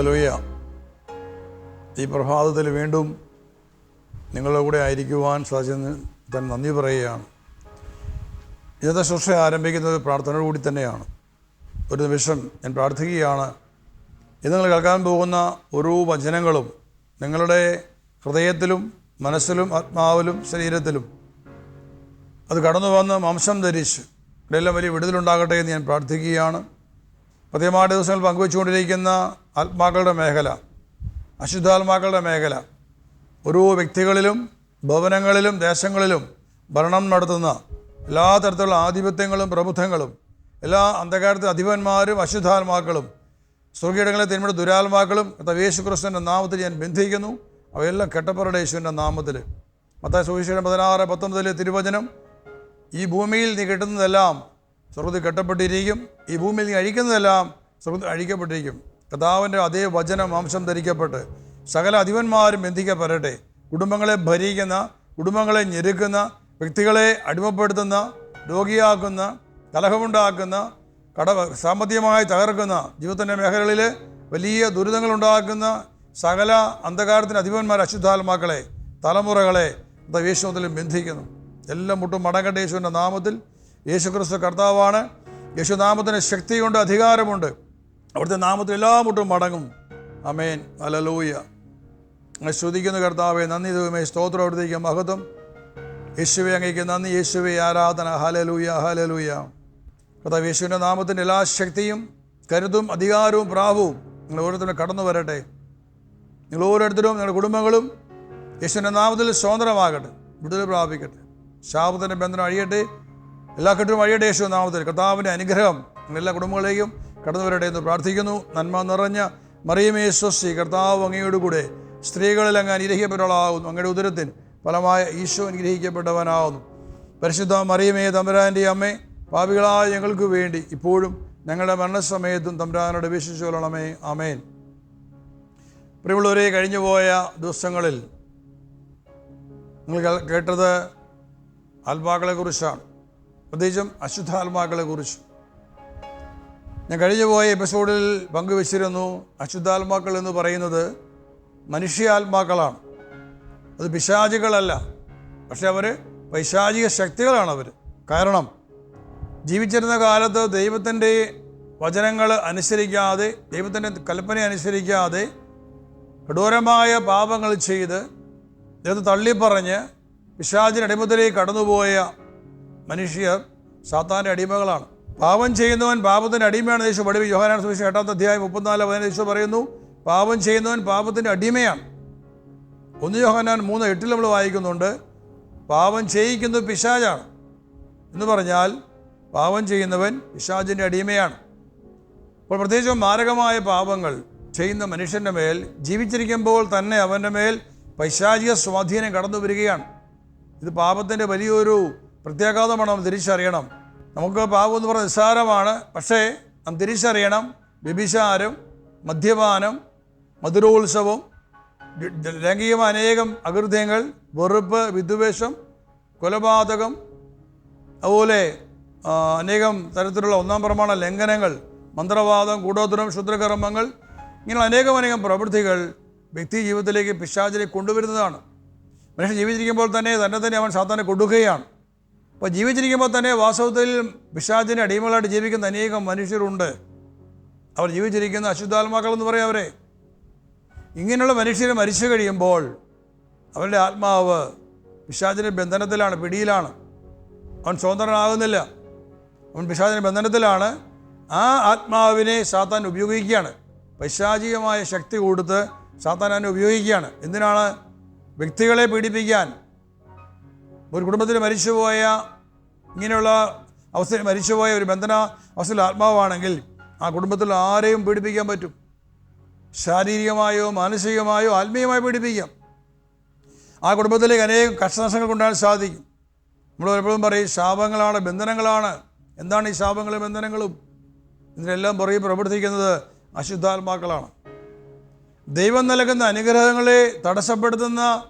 Hallelujah. ഈ പ്രഭാതത്തിൽ വീണ്ടും നിങ്ങളുടെ കൂടെ ആയിരിക്കുവാൻ സാധിച്ചതിന് ഞാൻ നന്ദി പറയുകയാണ്. ഇന്നത്തെ ശുശ്രൂഷ ആരംഭിക്കുന്നത് പ്രാർത്ഥനയോട് കൂടി തന്നെയാണ്. ഒരു നിമിഷം ഞാൻ പ്രാർത്ഥിക്കുകയാണ്. ഇന്ന് നിങ്ങൾ കേൾക്കാൻ പോകുന്ന ഓരോ വചനങ്ങളും നിങ്ങളുടെ ഹൃദയത്തിലും മനസ്സിലും ആത്മാവിലും ശരീരത്തിലും അത് കടന്നു വന്ന് മാംസം ധരിച്ച് ഇവിടെയെല്ലാം വലിയ വിടുതലുണ്ടാകട്ടെ എന്ന് ഞാൻ പ്രാർത്ഥിക്കുകയാണ്. പ്രത്യേകമായ ദിവസങ്ങൾ പങ്കുവെച്ചുകൊണ്ടിരിക്കുന്ന ആത്മാക്കളുടെ മേഖല, അശുദ്ധാത്മാക്കളുടെ മേഖല, ഓരോ വ്യക്തികളിലും ഭവനങ്ങളിലും ദേശങ്ങളിലും ഭരണം നടത്തുന്ന എല്ലാ തരത്തിലുള്ള ആധിപത്യങ്ങളും പ്രബുദ്ധങ്ങളും എല്ലാ അന്ധകാരത്തെ അധിപന്മാരും അശുദ്ധാത്മാക്കളും സ്വർഗീയങ്ങളെ തിന്മയുടെ ദുരാത്മാക്കളും യേശു ക്രിസ്തുവിൻ്റെ നാമത്തിൽ ഞാൻ ബന്ധിക്കുന്നു. അവയെല്ലാം കെട്ടപ്പറയുടെ യേശുവിൻ്റെ നാമത്തിൽ. മത്തായി സുവിശേഷം 16:19 തിരുവചനം, ഈ ഭൂമിയിൽ നീ കെട്ടുന്നതെല്ലാം സ്വർഗ്ഗത്തിൽ കെട്ടപ്പെട്ടിരിക്കും, ഈ ഭൂമിയിൽ നീ അഴിക്കുന്നതെല്ലാം സ്വർഗ്ഗത്തിൽ അഴിക്കപ്പെട്ടിരിക്കും. കർത്താവിൻ്റെ അതേ വചനം മാംസം ധരിക്കപ്പെട്ട് സകല അധിപന്മാരും ബന്ധിക്കപ്പെടട്ടെ. കുടുംബങ്ങളെ ഭരിക്കുന്ന, കുടുംബങ്ങളെ ഞെരുക്കുന്ന, വ്യക്തികളെ അടിമപ്പെടുത്തുന്ന, രോഗിയാക്കുന്ന, കലഹമുണ്ടാക്കുന്ന, സാമ്പത്തികമായി തകർക്കുന്ന, ജീവിതത്തിൻ്റെ മേഖലകളിൽ വലിയ ദുരിതങ്ങളുണ്ടാക്കുന്ന സകല അന്ധകാരത്തിന് അധിപന്മാർ അശുദ്ധാത്മാക്കളെ, തലമുറകളെ യേശുവിലും ബന്ധിക്കുന്നു. എല്ലാം മുട്ടും മടങ്ങട്ടെ യേശുവിൻ്റെ നാമത്തിൽ. യേശു ക്രിസ്തു കർത്താവാണ്. യേശു നാമത്തിന് ശക്തിയുണ്ട്, അധികാരമുണ്ട്. അവിടുത്തെ നാമത്തിൽ എല്ലാ മുട്ടും മടങ്ങും. ആമേൻ. ഹല്ലേലൂയ. അങ്ങനെ ശ്രുതിക്കുന്ന കർത്താവെ നന്ദി, ദൈവമേ സ്തോത്രം, അവിടുത്തേക്ക് മഹത്വം. യേശുവെ അങ്ങേക്ക് നന്ദി, യേശുവെ ആരാധന. Hallelujah, hallelujah. കർത്താവ് യേശുവിൻ്റെ നാമത്തിൻ്റെ എല്ലാ ശക്തിയും കരുതും അധികാരവും പ്രാഭവും നിങ്ങൾ ഓരോരുത്തരും കടന്നു വരട്ടെ. നിങ്ങൾ ഓരോരുത്തരും നിങ്ങളുടെ കുടുംബങ്ങളും യേശുവിൻ്റെ നാമത്തിൽ സ്വതന്ത്രമാകട്ടെ, വിടുതൽ പ്രാപിക്കട്ടെ. ശാപത്തിൻ്റെ ബന്ധനം അഴിയട്ടെ, എല്ലാ കെട്ടും അഴിയട്ടെ യേശുവിൻ്റെ നാമത്തിൽ. കർത്താവിൻ്റെ അനുഗ്രഹം എല്ലാ കുടുംബങ്ങളിലേക്കും കടന്നു വരട്ടെ എന്ന് പ്രാർത്ഥിക്കുന്നു. നന്മ നിറഞ്ഞ മറിയമേ സ്വസ്തി, കർത്താവ് അങ്ങയോട് കൂടെ സ്ത്രീകളിൽ അങ്ങ് അനുഗ്രഹിക്കപ്പെട്ടവളാകുന്നു. അങ്ങയുടെ ഉദരത്തിന് ഫലമായ ഈശോ അനുഗ്രഹിക്കപ്പെട്ടവനാകുന്നു. പരിശുദ്ധ മറിയമേ തമ്പുരാൻ്റെ അമ്മേ, പാപികളായ ഞങ്ങൾക്ക് വേണ്ടി ഇപ്പോഴും ഞങ്ങളുടെ മരണസമയത്തും തമ്പുരാനോട് അപേക്ഷിച്ചു കൊള്ളണമേ. ആമേൻ. പ്രിയമുള്ളവരെ, കഴിഞ്ഞുപോയ ദിവസങ്ങളിൽ നിങ്ങൾ കേട്ടത് ആത്മാക്കളെക്കുറിച്ചാണ്, പ്രത്യേകിച്ചും അശുദ്ധാത്മാക്കളെക്കുറിച്ച്. ഞാൻ കഴിഞ്ഞുപോയ എപ്പിസോഡിൽ പങ്കുവച്ചിരുന്നു, അശുദ്ധാത്മാക്കൾ എന്ന് പറയുന്നത് മനുഷ്യാത്മാക്കളാണ്. അത് പിശാചികളല്ല, പക്ഷെ അവർ പൈശാചിക ശക്തികളാണ് അവർ. കാരണം ജീവിച്ചിരുന്ന കാലത്ത് ദൈവത്തിൻ്റെ വചനങ്ങൾ അനുസരിക്കാതെ, ദൈവത്തിൻ്റെ കൽപ്പന അനുസരിക്കാതെ കഠോരമായ പാപങ്ങൾ ചെയ്ത് ദൈവത്തെ തള്ളിപ്പറഞ്ഞ് പിശാചിൻ്റെ അടിമത്തിലേക്ക് കടന്നുപോയ മനുഷ്യർ സാത്താൻ്റെ അടിമകളാണ്. പാപം ചെയ്യുന്നവൻ പാപത്തിൻ്റെ അടിമയാണ്. യേശു പഠിപ്പിച്ചു. യോഹന്നാൻ സുവിശേഷം 8-14 യേശു പറയുന്നു, പാപം ചെയ്യുന്നവൻ പാപത്തിൻ്റെ അടിമയാണ്. 1 യോഹന്നാൻ 3:8 നമ്മൾ വായിക്കുന്നുണ്ട്, പാപം ചെയ്യിക്കുന്നത് പിശാചാണ് എന്ന് പറഞ്ഞാൽ പാപം ചെയ്യുന്നവൻ പിശാചിൻ്റെ അടിമയാണ്. അപ്പോൾ പ്രത്യേകിച്ചും മാരകമായ പാപങ്ങൾ ചെയ്യുന്ന മനുഷ്യൻ്റെ മേൽ ജീവിച്ചിരിക്കുമ്പോൾ തന്നെ അവൻ്റെ മേൽ പൈശാചിക സ്വാധീനം കടന്നു വരികയാണ്. ഇത് പാപത്തിൻ്റെ വലിയൊരു പ്രത്യാഘാതമാണ്. നാം തിരിച്ചറിയണം. നമുക്ക് പാപം എന്ന് പറഞ്ഞാൽ നിസ്സാരമാണ്, പക്ഷേ നാം തിരിച്ചറിയണം, വ്യഭിചാരം, മദ്യപാനം, മധുരോത്സവം, ലൈംഗികമായ അനേകം അകൃത്യങ്ങൾ, വെറുപ്പ്, വിദ്വേഷം, കൊലപാതകം, അതുപോലെ അനേകം തരത്തിലുള്ള 1-ാം പ്രമാണ ലംഘനങ്ങൾ, മന്ത്രവാദം, കൂടോത്രം, ക്ഷുദ്രകർമ്മങ്ങൾ, ഇങ്ങനെ അനേകം പ്രവൃത്തികൾ വ്യക്തി ജീവിതത്തിലേക്ക് പിശാചിനെ കൊണ്ടുവരുന്നതാണ്. മനുഷ്യൻ ജീവിച്ചിരിക്കുമ്പോൾ തന്നെ അവൻ സാത്താനെ കൊടുക്കുകയാണ്. അപ്പോൾ ജീവിച്ചിരിക്കുമ്പോൾ തന്നെ വാസ്തവത്തിൽ പിശാചിൻ്റെ അടിമകളായിട്ട് ജീവിക്കുന്ന അനേകം മനുഷ്യരുണ്ട്. അവർ ജീവിച്ചിരിക്കുന്ന അശുദ്ധാത്മാക്കൾ എന്ന് പറയും അവരെ. ഇങ്ങനെയുള്ള മനുഷ്യർ മരിച്ചു കഴിയുമ്പോൾ അവരുടെ ആത്മാവ് പിശാചിൻ്റെ ബന്ധനത്തിലാണ്, പിടിയിലാണ്. അവൻ സ്വതന്ത്രനാകുന്നില്ല, അവൻ പിശാചിൻ്റെ ബന്ധനത്തിലാണ്. ആ ആത്മാവിനെ സാത്താൻ ഉപയോഗിക്കുകയാണ്. പൈശാചികമായ ശക്തി കൊടുത്ത് സാത്താൻ അതിനെ ഉപയോഗിക്കുകയാണ്. എന്തിനാണ്? വ്യക്തികളെ പീഡിപ്പിക്കാൻ. ഒരു കുടുംബത്തിൽ മരിച്ചുപോയ, ഇങ്ങനെയുള്ള അവസ്ഥയിൽ മരിച്ചുപോയ ഒരു ബന്ധന അവസ്ഥയിൽ ആത്മാവാണെങ്കിൽ ആ കുടുംബത്തിൽ ആരെയും പീഡിപ്പിക്കാൻ പറ്റും. ശാരീരികമായോ മാനസികമായോ ആത്മീയമായോ പീഡിപ്പിക്കാം. ആ കുടുംബത്തിലേക്ക് അനേകം കഷ്ടനഷ്ടങ്ങൾ കൊണ്ടുവരാൻ സാധിക്കും. നമ്മൾ എപ്പോഴും പറയും ശാപങ്ങളാണ്, ബന്ധനങ്ങളാണ്. എന്താണ് ഈ ശാപങ്ങളും ബന്ധനങ്ങളും? ഇതിനെല്ലാം പുറകെ പ്രവർത്തിക്കുന്നത് അശുദ്ധാത്മാക്കളാണ്. ദൈവം നൽകുന്ന അനുഗ്രഹങ്ങളെ തടസ്സപ്പെടുത്തുന്ന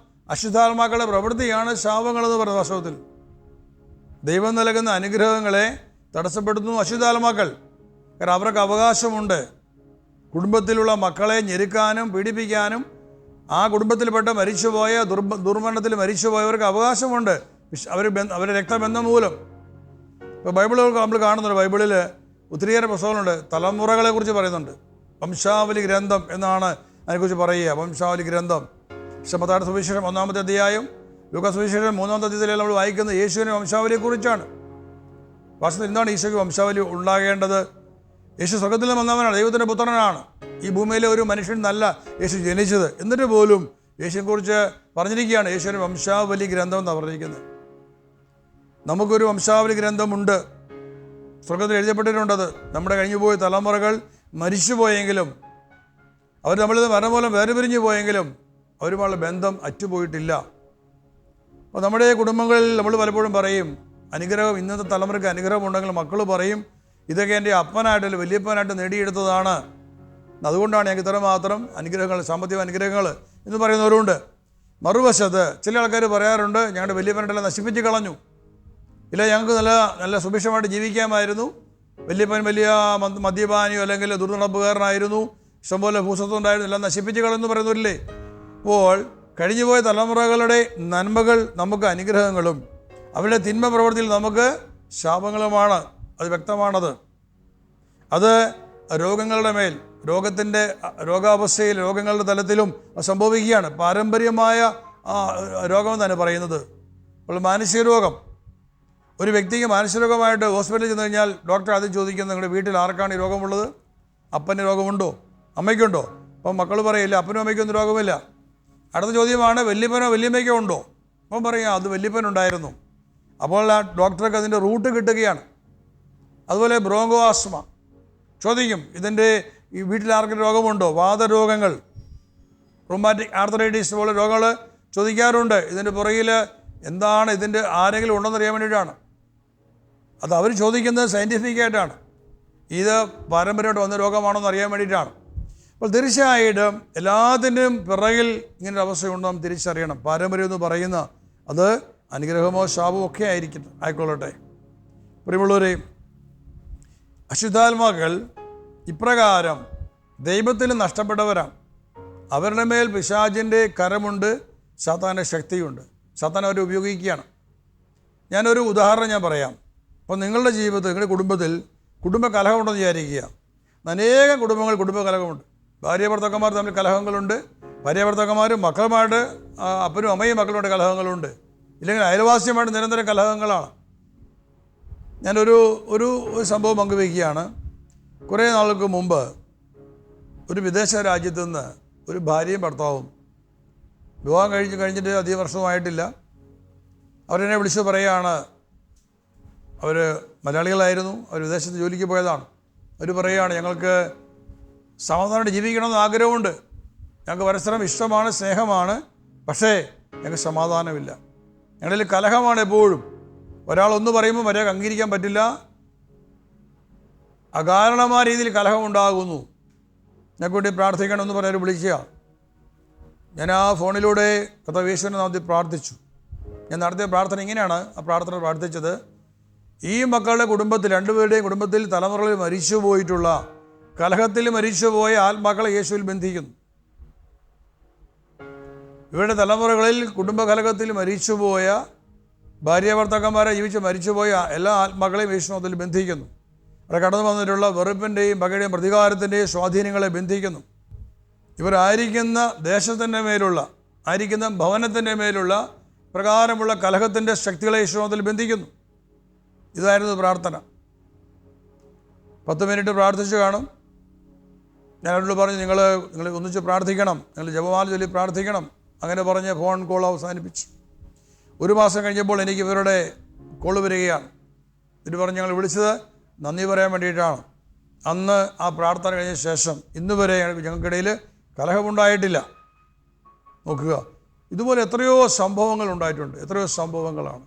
അശുദ്ധാത്മാക്കളുടെ പ്രവൃത്തിയാണ് ശാപങ്ങളെന്ന് പറയുന്നത്. വാസ്തവത്തിൽ ദൈവം നൽകുന്ന അനുഗ്രഹങ്ങളെ തടസ്സപ്പെടുത്തുന്നു അശുദ്ധാത്മാക്കൾ. കാരണം അവർക്ക് അവകാശമുണ്ട്. കുടുംബത്തിലുള്ള മക്കളെ ഞെരുക്കാനും പീഡിപ്പിക്കാനും ആ കുടുംബത്തിൽപ്പെട്ട മരിച്ചുപോയ ദുർമരണത്തിൽ മരിച്ചുപോയവർക്ക് അവകാശമുണ്ട്, അവരുടെ രക്തബന്ധം മൂലം. ഇപ്പോൾ ബൈബിളിൽ നമ്മൾ കാണുന്നുണ്ട്, ബൈബിളിൽ ഒത്തിരിയേറെ പുസ്തകങ്ങളുണ്ട്, തലമുറകളെക്കുറിച്ച് പറയുന്നുണ്ട്. വംശാവലി ഗ്രന്ഥം എന്നാണ് അതിനെക്കുറിച്ച് പറയുക, വംശാവലി ഗ്രന്ഥം. മത്തായിയുടെ സുവിശേഷം 1-ാമത്തെ അധ്യായം, ലൂക്കാ സുവിശേഷം 3-ാമത്തെ അധ്യായത്തിൽ നമ്മൾ വായിക്കുന്നത് യേശുവിൻ്റെ വംശാവലിയെക്കുറിച്ചാണ്. വാസ്തവത്തിൽ എന്താണ് ഈശോയ്ക്ക് വംശാവലി ഉണ്ടാകേണ്ടത്? യേശു സ്വർഗ്ഗത്തിൽ നിന്ന് വന്നവനാണ്, ദൈവത്തിൻ്റെ പുത്രനാണ്. ഈ ഭൂമിയിലെ ഒരു മനുഷ്യൻ നല്ല യേശു ജനിച്ചത്. എന്നിട്ട് പോലും യേശുവിനെക്കുറിച്ച് പറഞ്ഞിരിക്കുകയാണ് യേശുവിൻ്റെ വംശാവലി ഗ്രന്ഥം എന്നാണ് പറഞ്ഞിരിക്കുന്നത്. നമുക്കൊരു വംശാവലി ഗ്രന്ഥമുണ്ട്, സ്വർഗ്ഗത്തിൽ എഴുതപ്പെട്ടിട്ടുണ്ടത്. നമ്മുടെ കഴിഞ്ഞുപോയ തലമുറകൾ മരിച്ചുപോയെങ്കിലും, അവർ നമ്മളിത് മരണം മൂലം വേർപിരിഞ്ഞു പോയെങ്കിലും അവരുമായുള്ള ബന്ധം അറ്റുപോയിട്ടില്ല. അപ്പോൾ നമ്മുടെ കുടുംബങ്ങളിൽ നമ്മൾ പലപ്പോഴും പറയും അനുഗ്രഹം, ഇന്നത്തെ തലമുറയ്ക്ക് അനുഗ്രഹം ഉണ്ടെങ്കിൽ മക്കൾ പറയും ഇതൊക്കെ എൻ്റെ അപ്പനായിട്ട് വലിയപ്പനായിട്ട് നേടിയെടുത്തതാണ്, അതുകൊണ്ടാണ് ഞങ്ങൾക്ക് ഇത്രമാത്രം അനുഗ്രഹങ്ങൾ, സാമ്പത്തിക അനുഗ്രഹങ്ങൾ എന്ന് പറയുന്നവരുണ്ട്. മറുവശത്ത് ചില ആൾക്കാർ പറയാറുണ്ട് ഞങ്ങളുടെ വലിയപ്പനായിട്ടെല്ലാം നശിപ്പിച്ച് കളഞ്ഞു, ഇല്ല ഞങ്ങൾക്ക് നല്ല നല്ല സുഭിക്ഷമായിട്ട് ജീവിക്കാമായിരുന്നു, വലിയപ്പൻ വലിയ മദ്യപാനിയോ അല്ലെങ്കിൽ ദുർനടപ്പുകാരനായിരുന്നു, ഇഷ്ടംപോലെ ഭൂസ്വത്വം ഉണ്ടായിരുന്നു, എല്ലാം നശിപ്പിച്ച് കളഞ്ഞു പറയുന്നില്ലേ. അപ്പോൾ കഴിഞ്ഞുപോയ തലമുറകളുടെ നന്മകൾ നമുക്ക് അനുഗ്രഹങ്ങളും അവരുടെ തിന്മ പ്രവൃത്തിയിൽ നമുക്ക് ശാപങ്ങളുമാണ്. അത് വ്യക്തമാണത്. അത് രോഗങ്ങളുടെ മേൽ, രോഗാവസ്ഥയിൽ, രോഗങ്ങളുടെ തലത്തിലും സംഭവിക്കുകയാണ്. പാരമ്പര്യമായ രോഗം തന്നെ പറയുന്നത്. അപ്പോൾ മാനസിക രോഗം, ഒരു വ്യക്തിക്ക് മാനസിക രോഗമായിട്ട് ഹോസ്പിറ്റലിൽ ചെന്ന് കഴിഞ്ഞാൽ ഡോക്ടർ ആദ്യം ചോദിക്കുന്നത് നിങ്ങളുടെ വീട്ടിൽ ആർക്കാണ് ഈ രോഗമുള്ളത്? അപ്പന് രോഗമുണ്ടോ? അമ്മയ്ക്കുണ്ടോ? അപ്പം മക്കൾ പറയില്ല അപ്പനും അമ്മയ്ക്കൊന്നും രോഗമില്ല. അടുത്ത ചോദ്യമാണ് വല്യപ്പനോ വല്യമ്മയ്ക്കോ ഉണ്ടോ? അപ്പം പറയാം അത് വല്യപ്പനുണ്ടായിരുന്നു. അപ്പോൾ ആ ഡോക്ടർക്ക് അതിൻ്റെ റൂട്ട് കിട്ടുകയാണ്. അതുപോലെ ബ്രോങ്കോ ആസ്മ ചോദിക്കും ഇതിൻ്റെ ഈ വീട്ടിൽ ആർക്കും രോഗമുണ്ടോ? വാതരോഗങ്ങൾ, റൊമാറ്റിക് ആർത്തറൈറ്റിസ് പോലെ രോഗങ്ങൾ ചോദിക്കാറുണ്ട്. ഇതിൻ്റെ പുറകിൽ എന്താണ്, ഇതിൻ്റെ ആരെങ്കിലും ഉണ്ടെന്ന് അറിയാൻ വേണ്ടിയിട്ടാണ്. അത് അവർ ചോദിക്കുന്നത് സയൻറ്റിഫിക്കായിട്ടാണ്, ഇത് പാരമ്പര്യമായിട്ട് വന്ന രോഗമാണോ എന്ന് അറിയാൻ വേണ്ടിയിട്ടാണ്. അപ്പോൾ തീർച്ചയായിട്ടും എല്ലാത്തിൻ്റെയും പിറകിൽ ഇങ്ങനൊരു അവസ്ഥയുണ്ട്, നാം തിരിച്ചറിയണം. പാരമ്പര്യം എന്ന് പറയുന്ന അത് അനുഗ്രഹമോ ശാപമോ ഒക്കെ ആയിക്കൊള്ളട്ടെ. പ്രിയമുള്ളവരെ, അശുദ്ധാത്മാക്കൾ ഇപ്രകാരം ദൈവത്തിൽ നഷ്ടപ്പെട്ടവരാണ്. അവരുടെ മേൽ പിശാചിൻ്റെ കരമുണ്ട്, സാത്താൻ്റെ ശക്തിയുണ്ട്. സാത്താൻ അവരെ ഉപയോഗിക്കുകയാണ്. ഞാനൊരു ഉദാഹരണം ഞാൻ പറയാം. അപ്പോൾ നിങ്ങളുടെ ജീവിതത്തിൽ, നിങ്ങളുടെ കുടുംബത്തിൽ കുടുംബ കലഹമുണ്ടെന്ന് വിചാരിക്കുക. അനേകം കുടുംബങ്ങൾ കുടുംബ കലഹമുണ്ട്. ഭാര്യ ഭർത്താക്കന്മാർ തമ്മിൽ കലഹങ്ങളുണ്ട്, ഭാര്യ ഭർത്താക്കന്മാരും മക്കളുമായിട്ട്, അപ്പനും അമ്മയും മക്കളുമായിട്ട് കലഹങ്ങളുണ്ട്, ഇല്ലെങ്കിൽ അയൽവാസിയുമായിട്ട് നിരന്തരം കലഹങ്ങളാണ്. ഞാനൊരു സംഭവം പങ്കുവയ്ക്കുകയാണ്. കുറേ നാൾക്ക് മുമ്പ് ഒരു വിദേശ രാജ്യത്തു നിന്ന് ഒരു ഭാര്യയും ഭർത്താവും വിവാഹം കഴിഞ്ഞിട്ട് അധികം വർഷമായിട്ടില്ല. അവരെന്നെ വിളിച്ച് പറയുകയാണ്, അവർ മലയാളികളായിരുന്നു, അവർ വിദേശത്ത് ജോലിക്ക് പോയതാണ്. അവർ പറയുകയാണ് ഞങ്ങൾക്ക് സമാധാനമായിട്ട് ജീവിക്കണമെന്ന് ആഗ്രഹമുണ്ട്, ഞങ്ങൾക്ക് പരസ്പരം ഇഷ്ടമാണ്, സ്നേഹമാണ്, പക്ഷേ ഞങ്ങൾക്ക് സമാധാനമില്ല, ഞങ്ങളിൽ കലഹമാണ് എപ്പോഴും. ഒരാളൊന്ന് പറയുമ്പോൾ ഒരാൾക്ക് അംഗീകരിക്കാൻ പറ്റില്ല, അകാരണമായ രീതിയിൽ കലഹമുണ്ടാകുന്നു, ഞങ്ങൾക്ക് വേണ്ടി പ്രാർത്ഥിക്കണമെന്ന് പറഞ്ഞവർ വിളിക്കുക. ഞാൻ ആ ഫോണിലൂടെ കർത്താവേശ്വരനെ നാമത്തിൽ പ്രാർത്ഥിച്ചു. ഞാൻ നടത്തിയ പ്രാർത്ഥന ഇങ്ങനെയാണ്. ആ പ്രാർത്ഥന പ്രാർത്ഥിച്ചത്, ഈ മക്കളുടെ കുടുംബത്തിൽ, രണ്ടുപേരുടെയും കുടുംബത്തിൽ തലമുറകളിൽ മരിച്ചു പോയിട്ടുള്ള, കലഹത്തിൽ മരിച്ചുപോയ ആത്മാക്കളെ യേശുവിൽ ബന്ധിക്കുന്നു. ഇവരുടെ തലമുറകളിൽ കുടുംബകലഹത്തിൽ മരിച്ചുപോയ, ഭാര്യ ഭർത്താക്കന്മാരെ ജീവിച്ച് മരിച്ചുപോയ എല്ലാ ആത്മാക്കളെയും യേശുനാമത്തിൽ ബന്ധിക്കുന്നു. അവിടെ കടന്നു വന്നിട്ടുള്ള വെറുപ്പിൻ്റെയും പകയുടെയും പ്രതികാരത്തിൻ്റെയും സ്വാധീനങ്ങളെ ബന്ധിക്കുന്നു. ഇവരായിരിക്കുന്ന ദേശത്തിൻ്റെ മേലുള്ള, ആയിരിക്കുന്ന ഭവനത്തിൻ്റെ മേലുള്ള പ്രകാരമുള്ള കലഹത്തിൻ്റെ ശക്തികളെ യേശുനാമത്തിൽ ബന്ധിക്കുന്നു. ഇതായിരുന്നു പ്രാർത്ഥന. 10 മിനിറ്റ് പ്രാർത്ഥിച്ചു കാണും. ഞാൻ അവരോട് പറഞ്ഞു നിങ്ങൾ ഒന്നിച്ച് പ്രാർത്ഥിക്കണം, നിങ്ങൾ ജപമാല ചൊല്ലി പ്രാർത്ഥിക്കണം. അങ്ങനെ പറഞ്ഞ് ഫോൺ കോൾ അവസാനിപ്പിച്ചു. 1 മാസം കഴിഞ്ഞപ്പോൾ എനിക്ക് ഇവരുടെ കോൾ വരികയാണ്. ഇത് പറഞ്ഞ് ഞങ്ങൾ വിളിച്ചത് നന്ദി പറയാൻ വേണ്ടിയിട്ടാണ്. അന്ന് ആ പ്രാർത്ഥന കഴിഞ്ഞ ശേഷം ഇന്ന് വരെ ഞങ്ങൾക്കിടയിൽ കലഹമുണ്ടായിട്ടില്ല. നോക്കുക, ഇതുപോലെ എത്രയോ സംഭവങ്ങൾ ഉണ്ടായിട്ടുണ്ട്, എത്രയോ സംഭവങ്ങളാണ്.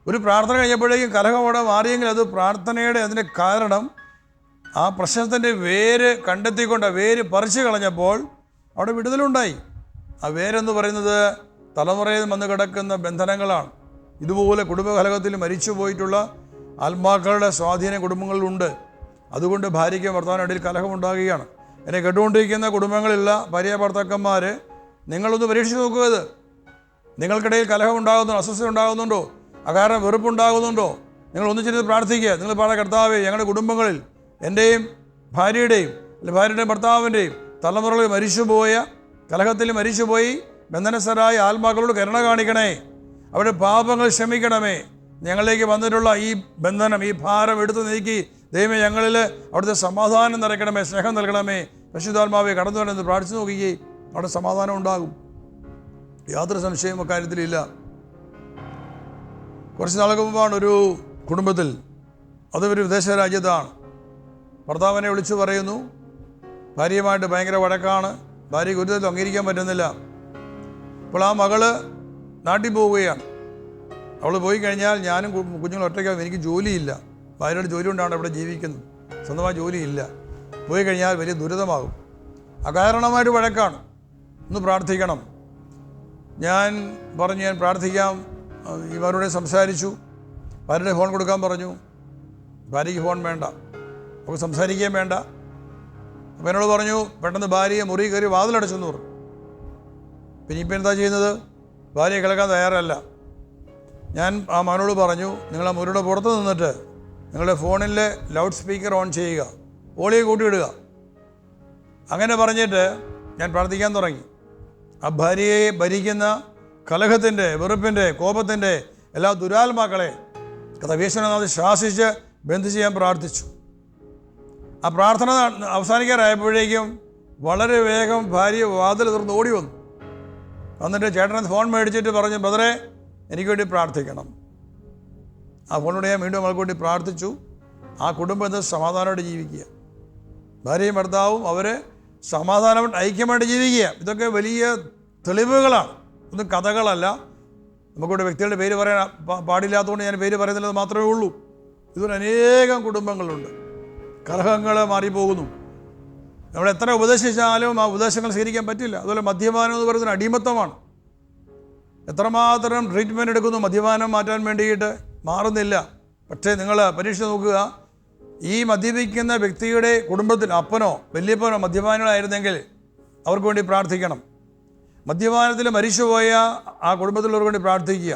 ഒരു പ്രാർത്ഥന കഴിഞ്ഞപ്പോഴേക്കും കലഹം അവിടെ മാറിയെങ്കിൽ അത് പ്രാർത്ഥനയുടെ അതിൻ്റെ കാരണം ആ പ്രശ്നത്തിൻ്റെ വേര് കണ്ടെത്തിക്കൊണ്ട് ആ വേര് പറിച്ചു കളഞ്ഞപ്പോൾ അവിടെ വിടുതലുണ്ടായി. ആ വേരെന്ന് പറയുന്നത് തലമുറയിൽ വന്ന് കിടക്കുന്ന ബന്ധനങ്ങളാണ്. ഇതുപോലെ കുടുംബകലഹത്തിൽ മരിച്ചു പോയിട്ടുള്ള ആത്മാക്കളുടെ സ്വാധീനം കുടുംബങ്ങളിലുണ്ട്. അതുകൊണ്ട് ഭാര്യയ്ക്കും ഭർത്താവിനും ഇടയിൽ കലഹമുണ്ടാകുകയാണ്. എന്നെ കേട്ടുകൊണ്ടിരിക്കുന്ന കുടുംബങ്ങളിലുള്ള ഭാര്യ ഭർത്താക്കന്മാർ, നിങ്ങളൊന്ന് പരീക്ഷിച്ച് നോക്കുക. ഇത് നിങ്ങൾക്കിടയിൽ കലഹം ഉണ്ടാകുന്നുണ്ടോ? അസ്വസ്ഥത ഉണ്ടാകുന്നുണ്ടോ? അകാരണം വെറുപ്പുണ്ടാകുന്നുണ്ടോ? നിങ്ങൾ ഒന്നിച്ചിരുന്ന് പ്രാർത്ഥിക്കുക. നിങ്ങൾ പാടെ, കർത്താവേ, ഞങ്ങളുടെ കുടുംബങ്ങളിൽ എൻ്റെയും ഭാര്യയുടെയും അല്ലെങ്കിൽ ഭാര്യയുടെയും ഭർത്താവിൻ്റെയും തലമുറകളിൽ മരിച്ചുപോയ, കലഹത്തിൽ മരിച്ചുപോയി ബന്ധനസ്ഥരായ ആത്മാക്കളോട് കരുണ കാണിക്കണേ. അവരുടെ പാപങ്ങൾ ക്ഷമിക്കണമേ. ഞങ്ങളിലേക്ക് വന്നിട്ടുള്ള ഈ ബന്ധനം, ഈ ഭാരം എടുത്തു നീക്കി ദൈവമേ ഞങ്ങളിൽ അവിടുത്തെ സമാധാനം നിറയ്ക്കണമേ, സ്നേഹം നൽകണമേ. പരിശുദ്ധാത്മാവെ കടന്നു വരണമെന്ന് പ്രാർത്ഥിച്ചു നോക്കുകയും അവിടെ സമാധാനം ഉണ്ടാകും. യാതൊരു സംശയവും അക്കാര്യത്തിലില്ല. കുറച്ച് നാളുകൾക്ക് മുമ്പാണ് ഒരു കുടുംബത്തിൽ, അതൊരു വിദേശ രാജ്യത്താണ്, ഭർത്താവിനെ വിളിച്ചു പറയുന്നു, ഭാര്യയുമായിട്ട് ഭയങ്കര വഴക്കാണ്, ഭാര്യയ്ക്ക് ഒരു തരത്തിലും അംഗീകരിക്കാൻ പറ്റുന്നില്ല. അപ്പോൾ ആ മകള് നാട്ടിൽ പോവുകയാണ്. അവൾ പോയി കഴിഞ്ഞാൽ ഞാനും കുഞ്ഞുങ്ങളും ഒറ്റയ്ക്കാവും, എനിക്ക് ജോലിയില്ല, ഭാര്യയുടെ ജോലി കൊണ്ടാണ് ഇവിടെ ജീവിക്കുന്നത്, സ്വന്തമായി ജോലിയില്ല. പോയി കഴിഞ്ഞാൽ വലിയ ദുരിതമാകും. അകാരണമായിട്ട് വഴക്കാണ്. ഒന്ന് പ്രാർത്ഥിക്കണം. ഞാൻ പ്രാർത്ഥിക്കാം. ഇവരോട് സംസാരിച്ചു. ഭാര്യയുടെ ഫോൺ കൊടുക്കാൻ പറഞ്ഞു. ഭാര്യയ്ക്ക് ഫോൺ വേണ്ട, അപ്പോൾ സംസാരിക്കുകയും വേണ്ട. അപ്പോൾ എന്നോട് പറഞ്ഞു, പെട്ടെന്ന് ഭാര്യയെ മുറി കയറി വാതിലടച്ചെന്ന് പറഞ്ഞു. പിന്നെ ഇപ്പം എന്താ ചെയ്യുന്നത്? ഭാര്യയെ കേൾക്കാൻ തയ്യാറല്ല. ഞാൻ ആ മകനോട് പറഞ്ഞു, നിങ്ങൾ ആ മുറിയുടെ പുറത്ത് നിന്നിട്ട് നിങ്ങളുടെ ഫോണിലെ ലൗഡ് സ്പീക്കർ ഓൺ ചെയ്യുക, വോളിയം കൂട്ടിയിടുക. അങ്ങനെ പറഞ്ഞിട്ട് ഞാൻ പ്രാർത്ഥിക്കാൻ തുടങ്ങി. ആ ഭാര്യയെ ഭരിക്കുന്ന കലഹത്തിൻ്റെ, വെറുപ്പിൻ്റെ, കോപത്തിൻ്റെ എല്ലാ ദുരാത്മാക്കളെ കർത്താവേശുവിനെ ശാസിച്ച് ബന്ധിച്ച് ഞാൻ പ്രാർത്ഥിച്ചു. ആ പ്രാർത്ഥന അവസാനിക്കാറായപ്പോഴേക്കും വളരെ വേഗം ഭാര്യ വാതിൽ തുറന്ന് ഓടി വന്നു. എന്നിട്ട് ചേട്ടനെ ഫോൺ മേടിച്ചിട്ട് പറഞ്ഞു, ബ്രദറെ എനിക്ക് വേണ്ടി പ്രാർത്ഥിക്കണം. ആ ഫോണിലൂടെ ഞാൻ വീണ്ടും അവൾക്ക് വേണ്ടി പ്രാർത്ഥിച്ചു. ആ കുടുംബം എന്ന് സമാധാനമായിട്ട് ജീവിക്കുക, ഭാര്യയും ഭർത്താവും അവർ സമാധാനമായിട്ട് ഐക്യമായിട്ട് ജീവിക്കുക. ഇതൊക്കെ വലിയ തെളിവുകളാണ്, ഒന്നും കഥകളല്ല. നമുക്കിവിടെ വ്യക്തികളുടെ പേര് പറയാൻ പാടില്ലാത്തതുകൊണ്ട് ഞാൻ പേര് പറയുന്നില്ലെന്ന് മാത്രമേ ഉള്ളൂ. ഇതുപോലെ അനേകം കുടുംബങ്ങളുണ്ട്. കലഹങ്ങൾ മാറിപ്പോകുന്നു. നമ്മൾ എത്ര ഉപദേശിച്ചാലും ആ ഉപദേശങ്ങൾ സ്വീകരിക്കാൻ പറ്റില്ല. അതുപോലെ മദ്യപാനം എന്ന് പറയുന്നത് അടിമത്തമാണ്. എത്രമാത്രം ട്രീറ്റ്മെൻറ്റ് എടുക്കുന്നു മദ്യപാനം മാറ്റാൻ വേണ്ടിയിട്ട്, മാറുന്നില്ല. പക്ഷേ നിങ്ങൾ പരീക്ഷ നോക്കുക, ഈ മദ്യപിക്കുന്ന വ്യക്തിയുടെ കുടുംബത്തിൽ അപ്പനോ വല്യപ്പനോ മദ്യപാനികളായിരുന്നെങ്കിൽ അവർക്ക് വേണ്ടി പ്രാർത്ഥിക്കണം. മദ്യപാനത്തിൽ മരിച്ചുപോയ ആ കുടുംബത്തിലുള്ളവർക്ക് വേണ്ടി പ്രാർത്ഥിക്കുക.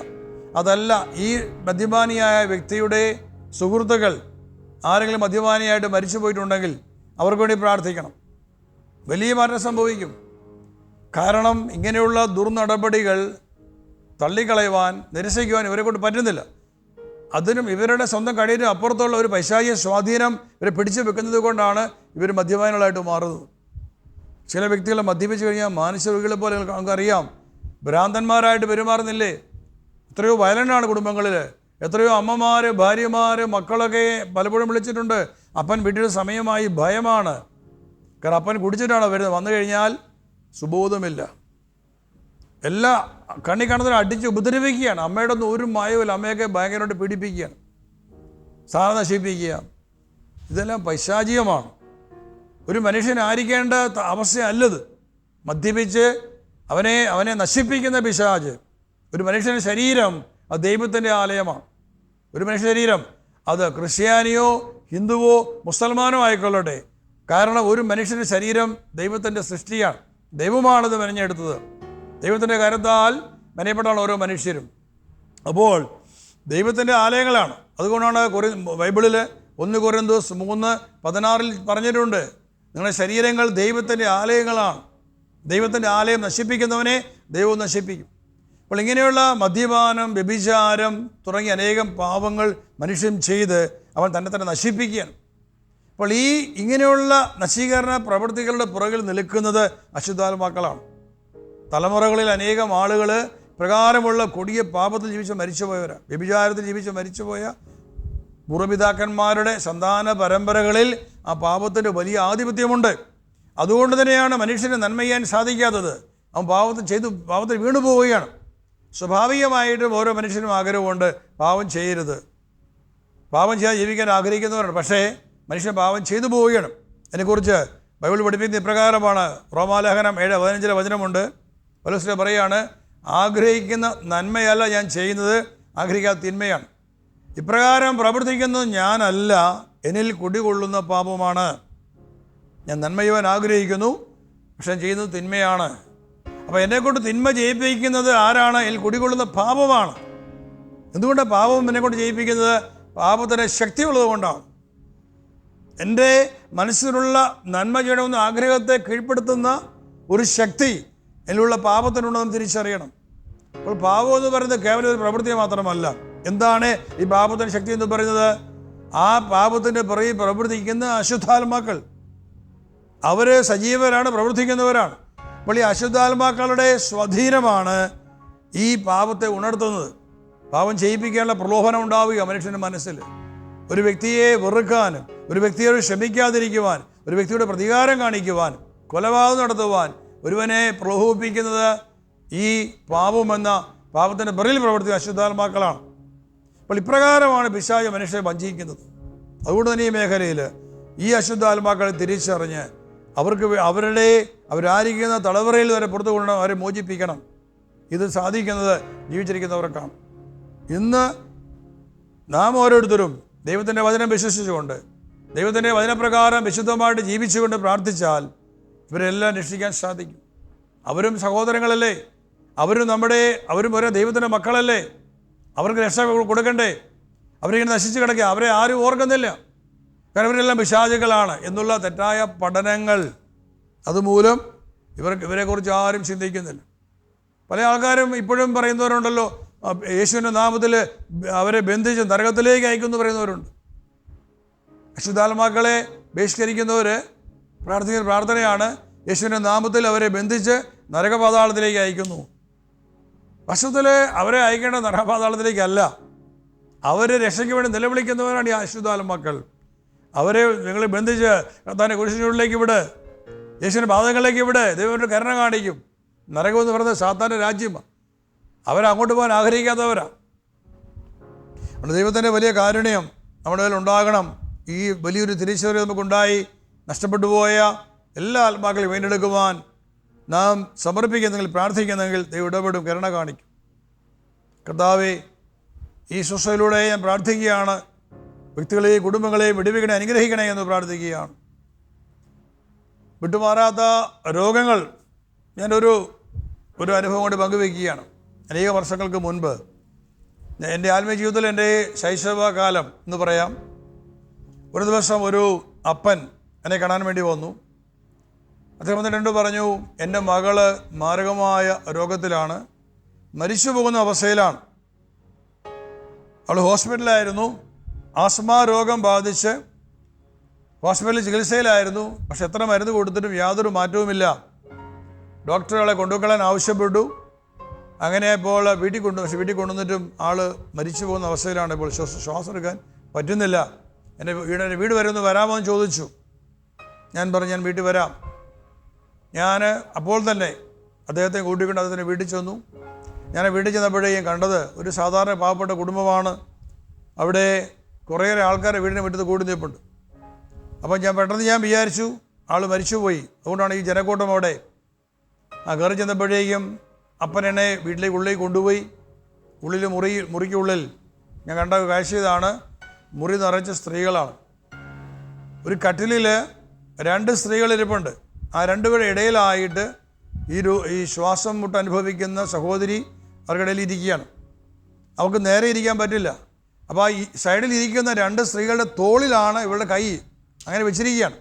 അതല്ല, ഈ മദ്യപാനിയായ വ്യക്തിയുടെ സുഹൃത്തുക്കൾ ആരെങ്കിലും മദ്യപാനിയായിട്ട് മരിച്ചു പോയിട്ടുണ്ടെങ്കിൽ അവർക്ക് വേണ്ടി പ്രാർത്ഥിക്കണം. വലിയ മാറ്റം സംഭവിക്കും. കാരണം ഇങ്ങനെയുള്ള ദുർനടപടികൾ തള്ളിക്കളയുവാൻ, നിരസിക്കുവാൻ ഇവരെ കൊണ്ട് പറ്റുന്നില്ല. അതിനും ഇവരുടെ സ്വന്തം കഴിവിനും അപ്പുറത്തുള്ള ഒരു പൈശാചിക സ്വാധീനം ഇവരെ പിടിച്ചു വെക്കുന്നത് കൊണ്ടാണ് ഇവർ മദ്യപാനികളായിട്ട് മാറുന്നത്. ചില വ്യക്തികളെ മദ്യപിച്ച് കഴിഞ്ഞാൽ മാനസികരോഗികളെ പോലെ നമുക്കറിയാം, ഭ്രാന്തന്മാരായിട്ട് പെരുമാറുന്നില്ലേ? എത്രയോ വയലൻ്റാണ് കുടുംബങ്ങളിൽ. എത്രയോ അമ്മമാർ, ഭാര്യമാർ, മക്കളൊക്കെ പലപ്പോഴും വിളിച്ചിട്ടുണ്ട്. അപ്പൻ വീട്ടിൽ സമയമായി, ഭയമാണ്. കാരണം അപ്പൻ കുടിച്ചിട്ടാണ് വരുന്നത്. വന്നു കഴിഞ്ഞാൽ സുബോധമില്ല, എല്ലാ കണ്ണി കാണുന്നതിനെ അടിച്ച് ഉപദ്രവിക്കുകയാണ്. അമ്മയുടെ ഒന്നും ഒരു മായവുമില്ല, അമ്മയൊക്കെ ഭയങ്കരമായിട്ട് പീഡിപ്പിക്കുകയാണ്, സാധനം നശിപ്പിക്കുക. ഇതെല്ലാം പൈശാചികമാണ്. ഒരു മനുഷ്യനായിരിക്കേണ്ട അവസ്ഥയല്ലത്. മദ്യപിച്ച് അവനെ നശിപ്പിക്കുന്ന പിശാച്. ഒരു മനുഷ്യൻ്റെ ശരീരം അത് ദൈവത്തിൻ്റെ ആലയമാണ്. ഒരു മനുഷ്യ ശരീരം അത് ക്രിസ്ത്യാനിയോ ഹിന്ദുവോ മുസൽമാനോ ആയിക്കൊള്ളട്ടെ. കാരണം ഒരു മനുഷ്യൻ്റെ ശരീരം ദൈവത്തിൻ്റെ സൃഷ്ടിയാണ്. ദൈവമാണത് മെനഞ്ഞെടുത്തത്. ദൈവത്തിൻ്റെ കരുത്താൽ മെനയപ്പെട്ടാണ് ഓരോ മനുഷ്യരും. അപ്പോൾ ദൈവത്തിൻ്റെ ആലയങ്ങളാണ്. അതുകൊണ്ടാണ് ബൈബിളിൽ 1 കൊരിന്ത്യസ് 3:16 പറഞ്ഞിട്ടുണ്ട്, നിങ്ങളുടെ ശരീരങ്ങൾ ദൈവത്തിൻ്റെ ആലയങ്ങളാണ്. ദൈവത്തിൻ്റെ ആലയം നശിപ്പിക്കുന്നവനെ ദൈവം നശിപ്പിക്കും. അപ്പോൾ ഇങ്ങനെയുള്ള മദ്യപാനം, വ്യഭിചാരം തുടങ്ങിയ അനേകം പാപങ്ങൾ മനുഷ്യൻ ചെയ്ത് അവൻ തന്നെ നശിപ്പിക്കുകയാണ്. അപ്പോൾ ഇങ്ങനെയുള്ള നശീകരണ പ്രവൃത്തികളുടെ പുറകിൽ നിൽക്കുന്നത് അശുദ്ധാത്മാക്കളാണ്. തലമുറകളിൽ അനേകം ആളുകൾ പ്രകാരമുള്ള കൊടിയ പാപത്തിൽ ജീവിച്ച് മരിച്ചുപോയവരാണ്. വ്യഭിചാരത്തിൽ ജീവിച്ച് മരിച്ചുപോയ പൂർവ്വപിതാക്കന്മാരുടെ സന്താന പരമ്പരകളിൽ ആ പാപത്തിൻ്റെ വലിയ ആധിപത്യമുണ്ട്. അതുകൊണ്ട് തന്നെയാണ് മനുഷ്യന് നന്മ ചെയ്യാൻ സാധിക്കാത്തത്. അവൻ പാപത്തിൽ വീണു പോവുകയാണ്. സ്വാഭാവികമായിട്ടും ഓരോ മനുഷ്യനും ആഗ്രഹമുണ്ട് പാപം ചെയ്യരുത്, പാപം ചെയ്യാൻ ജീവിക്കാൻ ആഗ്രഹിക്കുന്നവരാണ്. പക്ഷേ മനുഷ്യൻ പാപം ചെയ്തു പോവുകയാണ്. അതിനെക്കുറിച്ച് ബൈബിൾ പഠിപ്പിക്കുന്ന ഇപ്രകാരമാണ്. റോമാലേഖനം 7:15 വചനമുണ്ട്. പൗലോസ് പറയുകയാണ്, ആഗ്രഹിക്കുന്ന നന്മയല്ല ഞാൻ ചെയ്യുന്നത്, ആഗ്രഹിക്കാത്ത തിന്മയാണ്. ഇപ്രകാരം പ്രവർത്തിക്കുന്നത് ഞാനല്ല, എന്നിൽ കുടികൊള്ളുന്ന പാപമാണ്. ഞാൻ നന്മ ചെയ്യുവാൻ ആഗ്രഹിക്കുന്നു, പക്ഷെ ചെയ്യുന്നത് തിന്മയാണ്. അപ്പോൾ എന്നെക്കൊണ്ട് തിന്മ ജയിപ്പിക്കുന്നത് ആരാണ്? അതിൽ കുടികൊള്ളുന്ന പാപമാണ്. എന്തുകൊണ്ടാണ് പാപം എന്നെക്കൊണ്ട് ജയിപ്പിക്കുന്നത്? പാപത്തിന് ശക്തിയുള്ളത് കൊണ്ടാണ്. എൻ്റെ മനസ്സിലുള്ള നന്മ ചെയ്യണമെന്ന ആഗ്രഹത്തെ കീഴ്പ്പെടുത്തുന്ന ഒരു ശക്തി അതിലുള്ള പാപത്തിനുണ്ടെന്ന് തിരിച്ചറിയണം. അപ്പോൾ പാപം എന്ന് പറയുന്നത് കേവലം ഒരു പ്രവൃത്തി മാത്രമല്ല. എന്താണ് ഈ പാപത്തിൻ്റെ ശക്തി എന്ന് പറയുന്നത്? ആ പാപത്തിൻ്റെ പുറകെ പ്രവർത്തിക്കുന്ന അശുദ്ധാത്മാക്കൾ, അവർ സജീവരാണ്, പ്രവർത്തിക്കുന്നവരാണ്. അപ്പോൾ ഈ അശുദ്ധാത്മാക്കളുടെ സ്വാധീനമാണ് ഈ പാപത്തെ ഉണർത്തുന്നത്. പാപം ചെയ്യിപ്പിക്കാനുള്ള പ്രലോഭനം ഉണ്ടാവുക മനുഷ്യൻ്റെ മനസ്സിൽ. ഒരു വ്യക്തിയെ വെറുക്കാനും, ഒരു വ്യക്തിയോട് ക്ഷമിക്കാതിരിക്കുവാൻ, ഒരു വ്യക്തിയുടെ പ്രതികാരം കാണിക്കുവാൻ, കൊലപാതകം നടത്തുവാൻ ഒരുവനെ പ്രലോഭിപ്പിക്കുന്നത് ഈ പാപമെന്ന പാപത്തിൻ്റെ പിറകിൽ പ്രവർത്തിക്കുന്ന അശുദ്ധാത്മാക്കളാണ്. അപ്പോൾ ഇപ്രകാരമാണ് പിശാച് മനുഷ്യരെ വഞ്ചിക്കുന്നത്. അതുകൊണ്ട് തന്നെ ഈ മേഖലയിൽ ഈ അശുദ്ധാത്മാക്കളെ തിരിച്ചറിഞ്ഞ് അവരായിരിക്കുന്ന തടവറയിൽ വരെ പുറത്തു കൊണ്ടുവരണം, അവരെ മോചിപ്പിക്കണം. ഇത് സാധിക്കുന്നത് ജീവിച്ചിരിക്കുന്നവർക്കാണ്. ഇന്ന് നാം ഓരോരുത്തരും ദൈവത്തിൻ്റെ വചനം വിശ്വസിച്ചുകൊണ്ട്, ദൈവത്തിൻ്റെ വചനപ്രകാരം വിശുദ്ധമായിട്ട് ജീവിച്ചുകൊണ്ട് പ്രാർത്ഥിച്ചാൽ ഇവരെല്ലാം രക്ഷിക്കാൻ സാധിക്കും. അവരും സഹോദരങ്ങളല്ലേ, അവരും ഓരോ ദൈവത്തിൻ്റെ മക്കളല്ലേ, അവർക്ക് രക്ഷ കൊടുക്കണ്ടേ? അവരിങ്ങനെ നശിച്ച് കിടക്കുക, അവരെ ആരും ഓർക്കുന്നില്ല. കാരണം ഇവരെല്ലാം പിശാചുകളാണ് എന്നുള്ള തെറ്റായ പഠനങ്ങൾ അതുമൂലം ഇവരെക്കുറിച്ച് ആരും ചിന്തിക്കുന്നില്ല. പല ആൾക്കാരും ഇപ്പോഴും പറയുന്നവരുണ്ടല്ലോ, യേശുവിൻ്റെ നാമത്തിൽ അവരെ ബന്ധിച്ച് നരകത്തിലേക്ക് അയക്കുമെന്ന് പറയുന്നവരുണ്ട്. അശുദ്ധാത്മാക്കളെ ബഹിഷ്കരിക്കുന്നവർ പ്രാർത്ഥിക്കുന്ന പ്രാർത്ഥനയാണ്, യേശുവിൻ്റെ നാമത്തിൽ അവരെ ബന്ധിച്ച് നരകപാതാളത്തിലേക്ക് അയക്കുന്നു. വസ്തുത്തിൽ അവരെ അയക്കേണ്ട നരകപാതാളത്തിലേക്കല്ല, അവർ രക്ഷയ്ക്ക് വേണ്ടി നിലവിളിക്കുന്നവരാണ് ഈ അശുദ്ധാത്മാക്കൾ. അവരെ നിങ്ങൾ ബന്ധിച്ച് തന്നെ കുരിശിനുള്ളിലേക്ക് വിട്, യേശുവിൻ്റെ പാദങ്ങളിലേക്ക് വിട്, ദൈവത്തിൻ്റെ കരുണ കാണിക്കും. നരകം എന്ന് പറയുന്നത് സാത്താൻ്റെ രാജ്യമാണ്. അവരങ്ങോട്ട് പോകാൻ ആഗ്രഹിക്കാത്തവരാണ്. അതുകൊണ്ട് ദൈവത്തിൻ്റെ വലിയ കാരുണ്യം നമ്മുടെ മേൽ ഉണ്ടാകണം. ഈ വലിയൊരു തിരിച്ചറിവ് നമുക്കുണ്ടായി നഷ്ടപ്പെട്ടു പോയ എല്ലാ ആത്മാക്കളെയും വീണ്ടെടുക്കുവാൻ നാം സമർപ്പിക്കുന്നെങ്കിൽ, പ്രാർത്ഥിക്കുന്നെങ്കിൽ ദൈവം ഇടപെടും, കരുണ കാണിക്കും. കർത്താവേ, ഈ ശുശ്രൂഷയിലൂടെ ഞാൻ പ്രാർത്ഥിക്കുകയാണ്, വ്യക്തികളെയും കുടുംബങ്ങളെയും വിടുവിക്കണേ, അനുഗ്രഹിക്കണേ എന്ന് പ്രാർത്ഥിക്കുകയാണ്. വിട്ടുമാറാത്ത രോഗങ്ങൾ ഞാനൊരു അനുഭവം കൊണ്ട് പങ്കുവയ്ക്കുകയാണ്. അനേക വർഷങ്ങൾക്ക് മുൻപ് എൻ്റെ ആത്മീയ ജീവിതത്തിൽ എൻ്റെ ശൈശവകാലം എന്ന് പറയാം, ഒരു ദിവസം ഒരു അപ്പൻ എന്നെ കാണാൻ വേണ്ടി വന്നു. അദ്ദേഹം വന്നിട്ട് പറഞ്ഞു, എൻ്റെ മകള് മാരകമായ രോഗത്തിലാണ്, മരിച്ചു പോകുന്ന അവസ്ഥയിലാണ്. അവൾ ഹോസ്പിറ്റലിലായിരുന്നു, ആസ്മ രോഗം ബാധിച്ച് ഹോസ്പിറ്റലിൽ ചികിത്സയിലായിരുന്നു. പക്ഷെ എത്ര മരുന്ന് കൊടുത്തിട്ടും യാതൊരു മാറ്റവുമില്ല. ഡോക്ടറുകളെ കൊണ്ടുവെക്കാൻ ആവശ്യപ്പെട്ടു. അങ്ങനെ ഇപ്പോൾ വീട്ടിൽ കൊണ്ടുവന്നിട്ടും ആൾ മരിച്ചു പോകുന്ന അവസ്ഥയിലാണ്. ഇപ്പോൾ ശ്വാസം എടുക്കാൻ പറ്റുന്നില്ല. എൻ്റെ വീട് വരെ ഒന്ന് വരാമോ എന്ന് ചോദിച്ചു. ഞാൻ പറഞ്ഞു, ഞാൻ വീട്ടിൽ വരാം. ഞാൻ അപ്പോൾ തന്നെ അദ്ദേഹത്തെ കൂട്ടിക്കൊണ്ട് അദ്ദേഹത്തിൻ്റെ വീട്ടിൽ ചെന്നു. ഞാൻ വീട്ടിൽ ചെന്നപ്പോഴേക്കും കണ്ടത് ഒരു സാധാരണ പാവപ്പെട്ട കുടുംബമാണ്. അവിടെ കുറേയേറെ ആൾക്കാരെ വീടിനെ മുറ്റത്ത് കൂടി നിൽപ്പുണ്ട്. അപ്പം പെട്ടെന്ന് ഞാൻ വിചാരിച്ചു ആൾ മരിച്ചുപോയി, അതുകൊണ്ടാണ് ഈ ജനക്കൂട്ടം അവിടെ. കയറി ചെന്നപ്പോഴേക്കും അപ്പൻ എന്നെ ഉള്ളിലേക്ക് കൊണ്ടുപോയി. മുറിക്കുള്ളിൽ ഞാൻ കണ്ട കാഴ്ച ഇതാണ്. മുറി നിറച്ച സ്ത്രീകളാണ്. ഒരു കട്ടിലിൽ 2 സ്ത്രീകൾ ഇരിപ്പുണ്ട്. ആ രണ്ടുപേരുടെ ഇടയിലായിട്ട് ഈ ശ്വാസം മുട്ട് അനുഭവിക്കുന്ന സഹോദരി അവർക്കിടയിൽ ഇരിക്കുകയാണ്. അവർക്ക് നേരെ ഇരിക്കാൻ പറ്റില്ല. അപ്പോൾ ഈ സൈഡിൽ ഇരിക്കുന്ന 2 സ്ത്രീകളുടെ തോളിലാണ് ഇവരുടെ കൈ അങ്ങനെ വെച്ചിരിക്കുകയാണ്.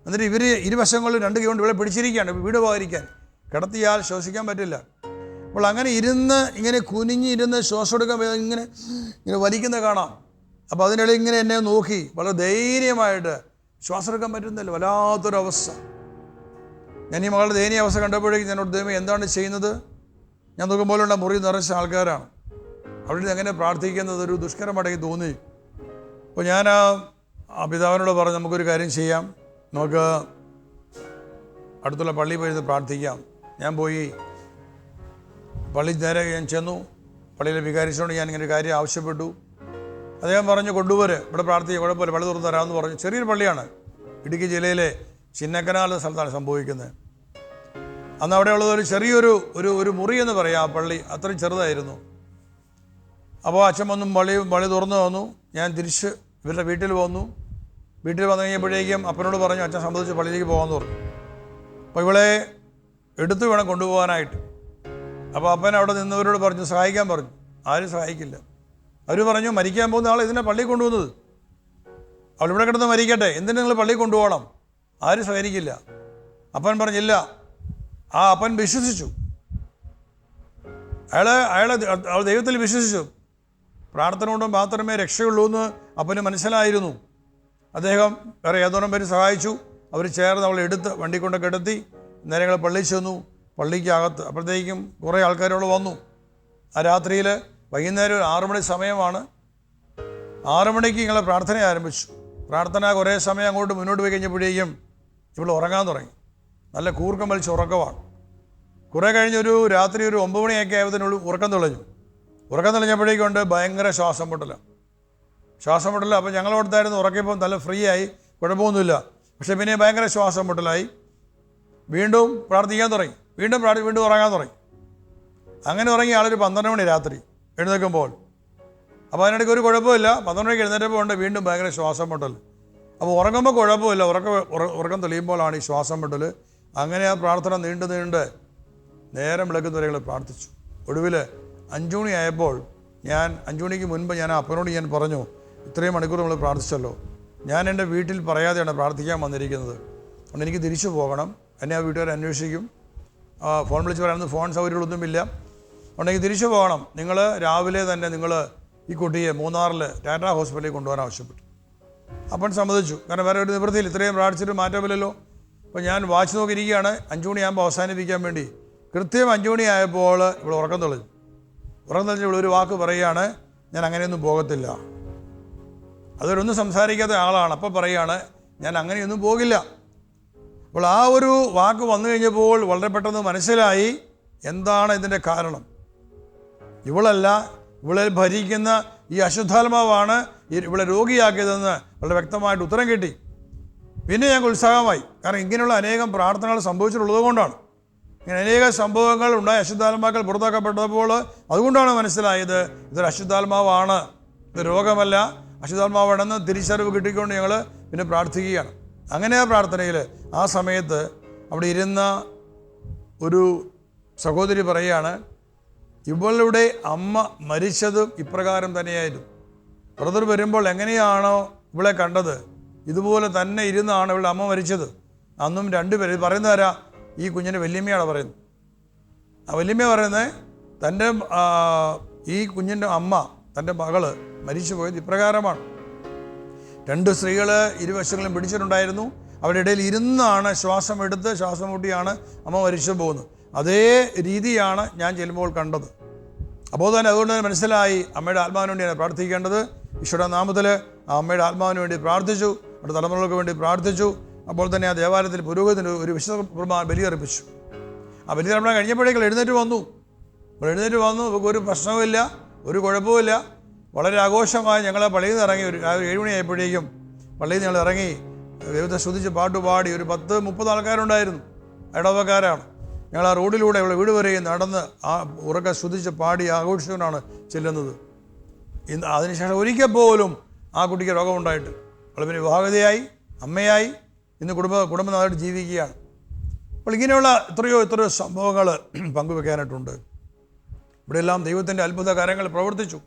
എന്നിട്ട് ഇവർ ഇരുവശങ്ങളിലും 2 കൈ കൊണ്ട് ഇവിടെ പിടിച്ചിരിക്കുകയാണ്, വീട് പോകാതിരിക്കാൻ. കിടത്തിയാൽ ശ്വസിക്കാൻ പറ്റില്ല. അപ്പോൾ അങ്ങനെ ഇങ്ങനെ കുനിഞ്ഞിരുന്ന് ശ്വാസം എടുക്കാൻ ഇങ്ങനെ വലിക്കുന്ന കാണാം. അപ്പോൾ അതിനിടയിൽ ഇങ്ങനെ എന്നെ നോക്കി വളരെ ധൈര്യമായിട്ട് ശ്വാസം എടുക്കാൻ പറ്റുന്നില്ല, വല്ലാത്തൊരവസ്ഥ. ഞാൻ ഈ മകളുടെ ദയനീയ അവസ്ഥ കണ്ടപ്പോഴേക്കും ഞാനോട്, ദൈവമേ എന്താണ് ചെയ്യുന്നത്? ഞാൻ നോക്കുമ്പോഴുള്ള മുറി നിറച്ച ആൾക്കാരാണ്. അവിടെ എങ്ങനെ പ്രാർത്ഥിക്കുന്നത് ഒരു ദുഷ്കരമായിട്ട് തോന്നി. അപ്പോൾ ഞാൻ ആ പിതാവിനോട് പറഞ്ഞു, നമുക്കൊരു കാര്യം ചെയ്യാം, നമുക്ക് അടുത്തുള്ള പള്ളിയിൽ പോയി പ്രാർത്ഥിക്കാം. ഞാൻ പോയി പള്ളി നേരെ ഞാൻ ചെന്നു. പള്ളിയിലെ വികാരിച്ചോണ്ട് ഞാൻ ഇങ്ങനെ ഒരു കാര്യം ആവശ്യപ്പെട്ടു. അദ്ദേഹം പറഞ്ഞു, കൊണ്ടുപോര്, ഇവിടെ പ്രാർത്ഥിക്കുക, കുഴപ്പമില്ല, പള്ളി തുറന്ന് തരാമെന്ന് പറഞ്ഞു. ചെറിയൊരു പള്ളിയാണ്, ഇടുക്കി ജില്ലയിലെ ചിന്നക്കനാൽ സ്ഥലത്താണ് സംഭവിക്കുന്നത്. അന്ന് അവിടെയുള്ളത് ഒരു ചെറിയൊരു മുറി എന്ന് പറയാം. ആ പള്ളി അത്രയും ചെറുതായിരുന്നു. അപ്പോൾ അച്ഛൻ വന്നും പള്ളി തുറന്നു വന്നു. ഞാൻ തിരിച്ച് ഇവരുടെ വീട്ടിൽ വന്നു. വീട്ടിൽ വന്നു കഴിഞ്ഞപ്പോഴേക്കും അപ്പനോട് പറഞ്ഞു, അച്ഛൻ സമ്മതിച്ച് പള്ളിയിലേക്ക് പോകാമെന്ന് പറഞ്ഞു. അപ്പോൾ ഇവളെ എടുത്തു വേണം കൊണ്ടുപോകാനായിട്ട്. അപ്പോൾ അപ്പൻ അവിടെ നിന്നവരോട് പറഞ്ഞു, സഹായിക്കാൻ പറഞ്ഞു. ആരും സഹായിക്കില്ല. അവർ പറഞ്ഞു, മരിക്കാൻ പോകുന്ന ആൾ ഇതിനെ പള്ളിയിൽ കൊണ്ടുപോകുന്നത്, അവളിവിടെ കിടന്ന് മരിക്കട്ടെ, എന്തിനു നിങ്ങൾ പള്ളിയിൽ കൊണ്ടുപോകണം? ആരും സഹകരിക്കില്ല. അപ്പൻ പറഞ്ഞില്ല. ആ അപ്പൻ വിശ്വസിച്ചു. അയാളെ ദൈവത്തിൽ വിശ്വസിച്ചു. പ്രാർത്ഥന കൊണ്ട് മാത്രമേ രക്ഷയുള്ളൂ എന്ന് അപ്പന് മനസ്സിലായിരുന്നു. അദ്ദേഹം വേറെ ഏതോരം പേര് സഹായിച്ചു. അവർ ചേർന്ന് അവളെ എടുത്ത് വണ്ടി കൊണ്ടൊക്കെ എടുത്തി നേരെ ഞങ്ങൾ പള്ളിയിൽ ചെന്നു. പള്ളിക്കകത്ത് അപ്പോഴത്തേക്കും കുറേ ആൾക്കാരോട് വന്നു. ആ രാത്രിയിൽ വൈകുന്നേരം ഒരു 6 മണി സമയമാണ്. 6 മണിക്ക് ഞങ്ങൾ പ്രാർത്ഥന ആരംഭിച്ചു. പ്രാർത്ഥന കുറേ സമയം അങ്ങോട്ട് മുന്നോട്ട് പോയി കഴിഞ്ഞപ്പോഴേക്കും ഇവൾ ഉറങ്ങാൻ തുടങ്ങി. നല്ല കൂർക്കം വലിച്ച് ഉറക്കമാണ്. കുറേ കഴിഞ്ഞൊരു രാത്രി ഒരു 9 മണിയൊക്കെ ആയതിനുള്ളിൽ ഉറക്കം തെളിഞ്ഞു. ഉറക്കം തെളിഞ്ഞപ്പോഴേക്കുണ്ട് ഭയങ്കര ശ്വാസം മുട്ടൽ. അപ്പോൾ ഞങ്ങളോടത്തായിരുന്നു ഉറക്കിയപ്പോൾ നല്ല ഫ്രീ ആയി, കുഴപ്പമൊന്നുമില്ല. പക്ഷേ പിന്നെ ഭയങ്കര ശ്വാസം മുട്ടലായി. വീണ്ടും പ്രാർത്ഥിക്കാൻ തുടങ്ങി. വീണ്ടും ഉറങ്ങാൻ തുടങ്ങി. അങ്ങനെ ഉറങ്ങി ആളൊരു 12 മണി രാത്രി എഴുന്നേൽക്കുമ്പോൾ. അപ്പോൾ അതിനിടയ്ക്ക് ഒരു കുഴപ്പമില്ല. 12 മണിക്ക് എഴുന്നേറ്റപ്പോൾ ഉണ്ട് വീണ്ടും ഭയങ്കര ശ്വാസം മുട്ടൽ. അപ്പോൾ ഉറങ്ങുമ്പോൾ കുഴപ്പമില്ല, ഉറക്കം തെളിയുമ്പോഴാണ് ഈ ശ്വാസം മുട്ടൽ. അങ്ങനെ ആ പ്രാർത്ഥന നീണ്ട് നേരം വിളക്കുന്നവരെ ഞങ്ങൾ പ്രാർത്ഥിച്ചു. ഒടുവിൽ 5 മണിയായപ്പോൾ 5 മണിക്ക് മുൻപ് ഞാൻ അപ്പനോട് പറഞ്ഞു, ഇത്രയും മണിക്കൂർ നമ്മൾ പ്രാർത്ഥിച്ചല്ലോ, ഞാൻ എൻ്റെ വീട്ടിൽ പറയാതെയാണ് പ്രാർത്ഥിക്കാൻ വന്നിരിക്കുന്നത്, അതുകൊണ്ട് എനിക്ക് തിരിച്ചു പോകണം. എന്നെ ആ വീട്ടുകാർ അന്വേഷിക്കും. ഫോൺ വിളിച്ച് പറയാനൊന്നും ഫോൺ സൗകര്യങ്ങളൊന്നുമില്ല. അതുകൊണ്ട് എനിക്ക് തിരിച്ചു പോകണം. നിങ്ങൾ രാവിലെ തന്നെ ഈ കുട്ടിയെ മൂന്നാറിൽ ടാറ്റാ ഹോസ്പിറ്റലിൽ കൊണ്ടുപോകാൻ ആവശ്യപ്പെട്ടു. അപ്പം സമ്മതിച്ചു. കാരണം വേറെ ഒരു നിവൃത്തിയിൽ ഇത്രയും പ്രാർത്ഥിച്ചിട്ട് മാറ്റമില്ലല്ലോ. അപ്പോൾ ഞാൻ വാച്ച് നോക്കിയിരിക്കുകയാണ്. 5 മണിയാകുമ്പോൾ അവസാനിപ്പിക്കാൻ വേണ്ടി. കൃത്യം 5 മണിയായപ്പോൾ ഇവിടെ ഉറക്കം തെളിഞ്ഞു. ഇവിടെ ഒരു വാക്ക് പറയുകയാണ്, ഞാൻ അങ്ങനെയൊന്നും പോകത്തില്ല. അതൊരൊന്നും സംസാരിക്കാത്ത ആളാണ്. അപ്പോൾ പറയുകയാണ്, ഞാൻ അങ്ങനെയൊന്നും പോകില്ല. അപ്പോൾ ആ ഒരു വാക്ക് വന്നു കഴിഞ്ഞപ്പോൾ വളരെ പെട്ടെന്ന് മനസ്സിലായി എന്താണ് ഇതിൻ്റെ കാരണം. ഇവളെ ഭരിക്കുന്ന ഈ അശുദ്ധാത്മാവാണ് ഇവളെ രോഗിയാക്കിയതെന്ന് വളരെ വ്യക്തമായിട്ട് ഉത്തരം കിട്ടി. പിന്നെ ഞങ്ങൾക്ക് ഉത്സാഹമായി. കാരണം ഇങ്ങനെയുള്ള അനേകം പ്രാർത്ഥനകൾ സംഭവിച്ചിട്ടുള്ളത് കൊണ്ടാണ്. ഇങ്ങനെ അനേക സംഭവങ്ങൾ ഉണ്ടായി. അശുദ്ധാത്മാക്കൾ പുറത്താക്കപ്പെട്ടപ്പോൾ അതുകൊണ്ടാണ് മനസ്സിലായത് ഇതൊരു അശുദ്ധാത്മാവാണ്, ഇത് രോഗമല്ല, അശുദ്ധാത്മാവാണെന്ന് തിരിച്ചറിവ് കിട്ടിക്കൊണ്ട് ഞങ്ങൾ പിന്നെ പ്രാർത്ഥിക്കുകയാണ്. അങ്ങനെ ആ പ്രാർത്ഥനയിൽ ആ സമയത്ത് അവിടെ ഇരുന്ന ഒരു സഹോദരി പറയുകയാണ്, ഇവളുടെ അമ്മ മരിച്ചത് ഇപ്രകാരം തന്നെയായിരുന്നു. ബ്രദർ വരുമ്പോൾ എങ്ങനെയാണോ ഇവളെ കണ്ടത് ഇതുപോലെ തന്നെ ഇരുന്നാണ് ഇവളുടെ അമ്മ മരിച്ചത്. അന്നും 2 പേര് പറയുന്നവരാ, ഈ കുഞ്ഞിൻ്റെ വല്യമ്മയാണ് പറയുന്നത്. ആ വല്യമ്മ പറയുന്നത് തൻ്റെ ഈ കുഞ്ഞിൻ്റെ അമ്മ, തൻ്റെ മകള് മരിച്ചു പോയത് ഇപ്രകാരമാണ്. 2 സ്ത്രീകൾ ഇരുവശങ്ങളും പിടിച്ചിട്ടുണ്ടായിരുന്നു. അവരുടെ ഇടയിൽ ഇരുന്നാണ് ശ്വാസം എടുത്ത് ശ്വാസം മുട്ടിയാണ് അമ്മ മരിച്ചു പോകുന്നത്. അതേ രീതിയാണ് ഞാൻ ചെല്ലുമ്പോൾ കണ്ടത്. അപ്പോൾ തന്നെ അതുകൊണ്ട് തന്നെ മനസ്സിലായി അമ്മയുടെ ആത്മാവിന് വേണ്ടിയാണ് പ്രാർത്ഥിക്കേണ്ടത്. ഈശോയുടെ നാമത്തിൽ ആ അമ്മയുടെ ആത്മാവിന് വേണ്ടി പ്രാർത്ഥിച്ചു. അവിടെ തലമുറകൾക്ക് വേണ്ടി പ്രാർത്ഥിച്ചു. അപ്പോൾ തന്നെ ആ ദേവാലയത്തിൽ പുരോഹിതന് ഒരു വിശുദ്ധ ബലിയർപ്പിച്ചു. ആ ബലിയർപ്പണം കഴിഞ്ഞപ്പോഴേക്കും എഴുന്നേറ്റ് വന്നു. ഒരു പ്രശ്നവുമില്ല, ഒരു കുഴപ്പമില്ല. വളരെ ആഘോഷമായി ഞങ്ങൾ പള്ളിയിൽ നിന്ന് ഇറങ്ങി. ഒരു 7 മണിയായപ്പോഴേക്കും പള്ളിയിൽ ഞങ്ങൾ ഇറങ്ങി ദൈവത്തെ സ്തുതിച്ച് പാട്ടുപാടി. ഒരു 10-30 ആൾക്കാരുണ്ടായിരുന്നു, ഇടവക്കാരാണ്. ഞങ്ങൾ ആ റോഡിലൂടെ ഇവിടെ വീട് വരെയും നടന്ന് ആ ഉറക്കെ സ്തുതിച്ച് പാടി ആഘോഷിച്ചുകൊണ്ടാണ് ചെല്ലുന്നത്. അതിനുശേഷം ഒരിക്കൽ പോലും ആ കുട്ടിക്ക് രോഗമുണ്ടായിട്ട് വളരെ വിവാഹിതയായി, അമ്മയായി, ഇന്ന് കുടുംബനാഥമായിട്ട് ജീവിക്കുകയാണ്. അപ്പോൾ ഇങ്ങനെയുള്ള എത്രയോ സംഭവങ്ങൾ പങ്കുവെക്കാനായിട്ടുണ്ട്. ഇവിടെയെല്ലാം ദൈവത്തിൻ്റെ അത്ഭുത കാര്യങ്ങൾ പ്രവർത്തിച്ചു.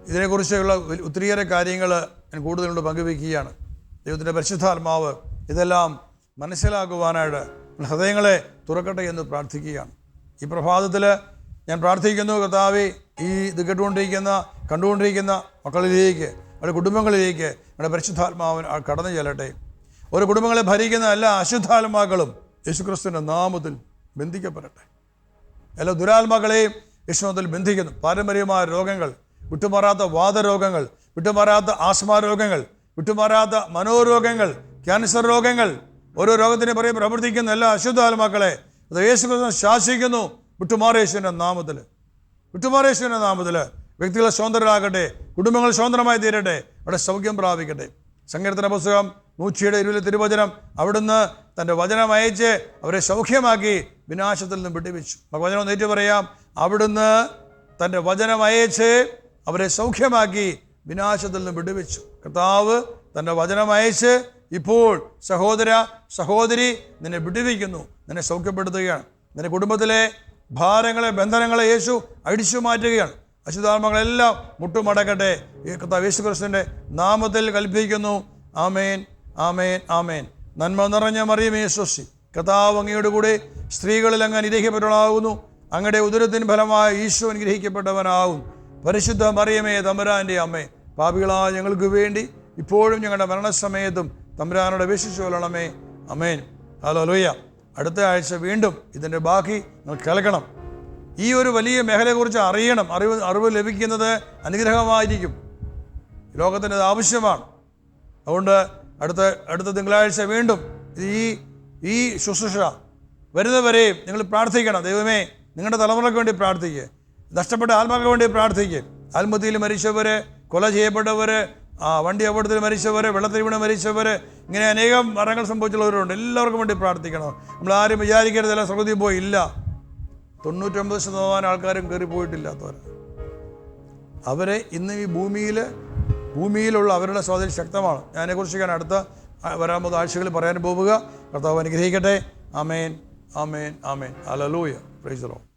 ഇതിനെക്കുറിച്ചുള്ള ഒത്തിരിയേറെ കാര്യങ്ങൾ ഞാൻ കൂടുതലുകൊണ്ട് പങ്കുവെക്കുകയാണ്. ദൈവത്തിൻ്റെ പരിശുദ്ധാത്മാവ് ഇതെല്ലാം മനസ്സിലാക്കുവാനായിട്ട് ഹൃദയങ്ങളെ തുറക്കട്ടെ എന്ന് പ്രാർത്ഥിക്കുകയാണ്. ഈ പ്രഭാതത്തിൽ ഞാൻ പ്രാർത്ഥിക്കുന്നു, കർത്താവേ, ഇത് കണ്ടുകൊണ്ടിരിക്കുന്ന മക്കളിലേക്ക്, അവരുടെ കുടുംബങ്ങളിലേക്ക് അവരുടെ പരിശുദ്ധാത്മാവിന് കടന്നു ചെല്ലട്ടെ. ഓരോ കുടുംബങ്ങളെ ഭരിക്കുന്ന എല്ലാ അശുദ്ധാത്മാക്കളും യേശുക്രിസ്തുവിൻ്റെ നാമത്തിൽ ബന്ധിക്കപ്പെടട്ടെ. എല്ലാ ദുരാത്മാക്കളെയും യേശുനാമത്തിൽ ബന്ധിക്കുന്നു. പാരമ്പര്യമായ രോഗങ്ങൾ, വിട്ടുമാറാത്ത വാതരോഗങ്ങൾ, വിട്ടുമാറാത്ത ആസ്മ രോഗങ്ങൾ, വിട്ടുമാറാത്ത മനോരോഗങ്ങൾ, ക്യാൻസർ രോഗങ്ങൾ, ഓരോ രോഗത്തിനെ പ്രവർത്തിക്കുന്ന എല്ലാ അശുദ്ധാത്മാക്കളെ അത് യേശുക്രിസ്തു ശാസിക്കുന്നു. വിട്ടുമാറേശ്വരൻ്റെ നാമത്തിൽ വ്യക്തികൾ സ്വതന്ത്രരാകട്ടെ, കുടുംബങ്ങൾ സ്വതന്ത്രമായി തീരട്ടെ, അവിടെ സൗഖ്യം പ്രാപിക്കട്ടെ. സങ്കീർത്തന പുസ്തകം 120 തിരുവചനം, അവിടുന്ന് തൻ്റെ വചനം അയച്ച് അവരെ സൗഖ്യമാക്കി വിനാശത്തിൽ നിന്നും വിടുവിച്ചു. നമുക്ക് വചനം നേറ്റു പറയാം, അവിടുന്ന് തൻ്റെ വചനം അയച്ച് അവരെ സൗഖ്യമാക്കി വിനാശത്തിൽ നിന്നും വിടുവിച്ചു. കർത്താവ് തൻ്റെ വചനം അയച്ച് ഇപ്പോൾ സഹോദര സഹോദരി നിന്നെ വിടുവിക്കുന്നു, നിന്നെ സൗഖ്യപ്പെടുത്തുകയാണ്. നിന്റെ കുടുംബത്തിലെ ഭാരങ്ങളെ ബന്ധനങ്ങളെ യേശു അടിച്ചു മാറ്റുകയാണ്. അശുദ്ധാത്മാക്കളെല്ലാം മുട്ടുമടക്കട്ടെ. കർത്താവ് യേശു ക്രിസ്തുവിൻ്റെ നാമത്തിൽ കൽപ്പിക്കുന്നു. ആമേൻ, ആമേൻ, ആമേൻ. നന്മ നിറഞ്ഞ മറിയമേ സ്വസ്തി, കർത്താവ് അങ്ങയുടെ കൂടെ സ്ത്രീകളിൽ അങ്ങ് അനുഗ്രഹിക്കപ്പെട്ടവളാകുന്നു. അങ്ങയുടെ ഉദരത്തിന് ഫലമായ ഈശോ അനുഗ്രഹിക്കപ്പെട്ടവനാകും. പരിശുദ്ധ മറിയമേ തമ്പുരാൻ്റെ അമ്മേ, പാപികളായ ഞങ്ങൾക്ക് വേണ്ടി ഇപ്പോഴും ഞങ്ങളുടെ മരണസമയത്തും തമ്പുരാനോട് അപേക്ഷിച്ചു കൊള്ളണമേ. അമേൻ. ഹല്ലേലൂയ. അടുത്ത ആഴ്ച വീണ്ടും ഇതിൻ്റെ ബാക്കി നിങ്ങൾ കേൾക്കണം. ഈ ഒരു വലിയ മേഖലയെക്കുറിച്ച് അറിയണം. അറിവ് ലഭിക്കുന്നത് അനുഗ്രഹമായിരിക്കും. ലോകത്തിന് അത് ആവശ്യമാണ്. അതുകൊണ്ട് അടുത്ത തിങ്കളാഴ്ച വീണ്ടും ഈ ശുശ്രൂഷ വരുന്നവരെയും നിങ്ങൾ പ്രാർത്ഥിക്കണം. ദൈവമേ, നിങ്ങളുടെ തലമുറയ്ക്ക് വേണ്ടി പ്രാർത്ഥിക്കുക. നഷ്ടപ്പെട്ട ആത്മാക്കൾക്ക് വേണ്ടി പ്രാർത്ഥിക്കുക. ആത്മഹത്യയിൽ മരിച്ചവർ, കൊല ചെയ്യപ്പെട്ടവർ, വണ്ടി അപകടത്തിൽ മരിച്ചവർ, വെള്ളത്തിൽ വീണ് മരിച്ചവർ, ഇങ്ങനെ അനേകം മരണങ്ങൾ സംഭവിച്ചുള്ളവരുണ്ട്. എല്ലാവർക്കും വേണ്ടി പ്രാർത്ഥിക്കണം. നമ്മൾ ആരും വിചാരിക്കരുതല്ല സ്വർഗ്ഗത്തിൽ പോയി. ഇല്ല, 99% ആൾക്കാരും കയറിപ്പോയിട്ടില്ലാത്തവർ. അവരെ ഇന്ന് ഈ ഭൂമിയിലുള്ള അവരുടെ സ്വാധീനം ശക്തമാണ്. അതിനെക്കുറിച്ചൊക്കെയാണ് അടുത്ത വരാൻ പോകുന്ന ആഴ്ചകളിൽ പറയാൻ പോവുക. കർത്താവ് അനുഗ്രഹിക്കട്ടെ. ആമേൻ, ആമേൻ, ആമേൻ. ഹല്ലേലൂയ. Praise the Lord.